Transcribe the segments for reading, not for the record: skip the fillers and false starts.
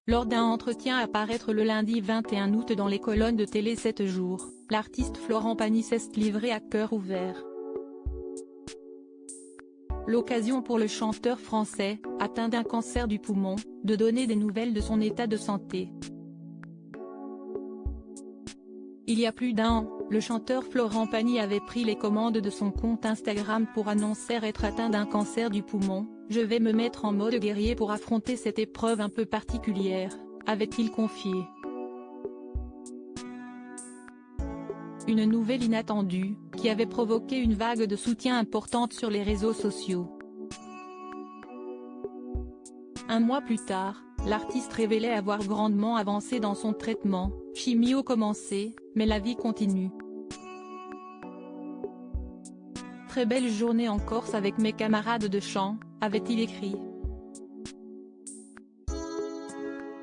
Lors d'un entretien à paraître le lundi 21 août dans les colonnes de Télé 7 jours, l'artiste Florent Pagny s'est livré à cœur ouvert. L'occasion pour le chanteur français, atteint d'un cancer du poumon, de donner des nouvelles de son état de santé. Il y a plus d'un an, le chanteur Florent Pagny avait pris les commandes de son compte Instagram pour annoncer être atteint d'un cancer du poumon. « Je vais me mettre en mode guerrier pour affronter cette épreuve un peu particulière », avait-il confié. Une nouvelle inattendue, qui avait provoqué une vague de soutien importante sur les réseaux sociaux. Un mois plus tard, l'artiste révélait avoir grandement avancé dans son traitement, chimio commencé, mais la vie continue. Très belle journée en Corse avec mes camarades de chant, avait-il écrit.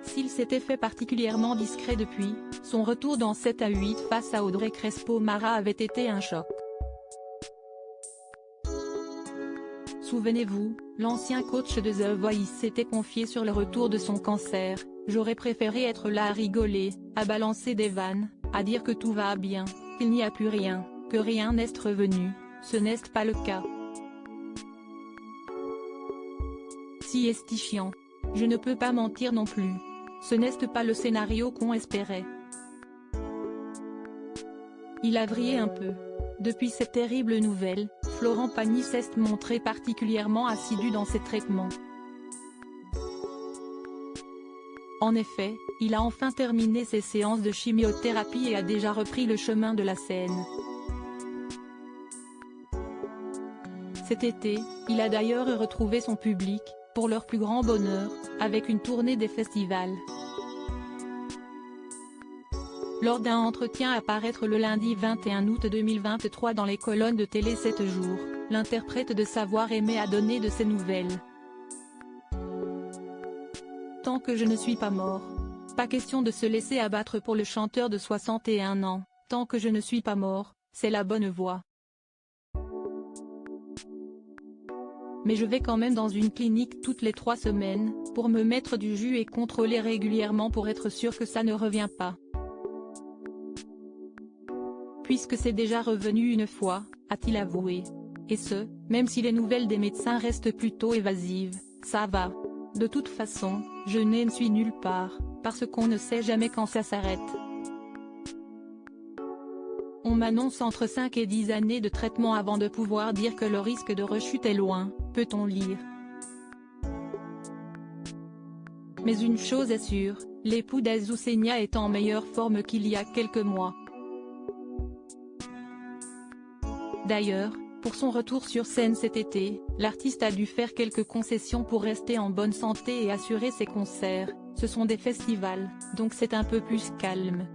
S'il s'était fait particulièrement discret depuis, son retour dans 7 à 8 face à Audrey Crespo-Mara avait été un choc. Souvenez-vous, l'ancien coach de The Voice s'était confié sur le retour de son cancer. « J'aurais préféré être là à rigoler, à balancer des vannes, à dire que tout va bien, qu'il n'y a plus rien, que rien n'est revenu, ce n'est pas le cas. Si est chiant. Je ne peux pas mentir non plus. Ce n'est pas le scénario qu'on espérait. » Il a vrillé un peu. Depuis cette terrible nouvelle, Florent Pagny s'est montré particulièrement assidu dans ses traitements. En effet, il a enfin terminé ses séances de chimiothérapie et a déjà repris le chemin de la scène. Cet été, il a d'ailleurs retrouvé son public, pour leur plus grand bonheur, avec une tournée des festivals. Lors d'un entretien à paraître le lundi 21 août 2023 dans les colonnes de Télé 7 jours, l'interprète de Savoir Aimer a donné de ses nouvelles. Tant que je ne suis pas mort. Pas question de se laisser abattre pour le chanteur de 61 ans, tant que je ne suis pas mort, c'est la bonne voie. Mais je vais quand même dans une clinique toutes les 3 semaines, pour me mettre du jus et contrôler régulièrement pour être sûr que ça ne revient pas. Puisque c'est déjà revenu une fois, a-t-il avoué. Et ce, même si les nouvelles des médecins restent plutôt évasives, ça va. De toute façon, je ne suis nulle part, parce qu'on ne sait jamais quand ça s'arrête. On m'annonce entre 5 et 10 années de traitement avant de pouvoir dire que le risque de rechute est loin, peut-on lire. Mais une chose est sûre, l'époux d'Azucena est en meilleure forme qu'il y a quelques mois. D'ailleurs, pour son retour sur scène cet été, l'artiste a dû faire quelques concessions pour rester en bonne santé et assurer ses concerts. Ce sont des festivals, donc c'est un peu plus calme.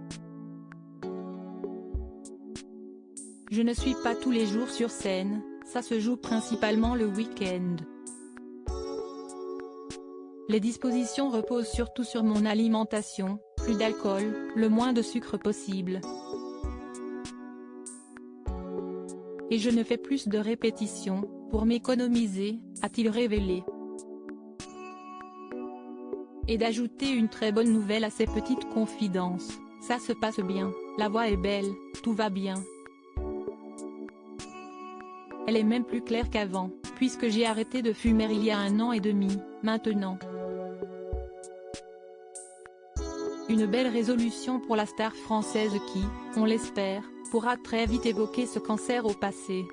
Je ne suis pas tous les jours sur scène, ça se joue principalement le week-end. Les dispositions reposent surtout sur mon alimentation, plus d'alcool, le moins de sucre possible. Et je ne fais plus de répétitions, pour m'économiser, a-t-il révélé. Et d'ajouter une très bonne nouvelle à ses petites confidences, ça se passe bien, la voix est belle, tout va bien. Elle est même plus claire qu'avant, puisque j'ai arrêté de fumer il y a 1 an et demi, maintenant. Une belle résolution pour la star française qui, on l'espère, pourra très vite évoquer ce cancer au passé.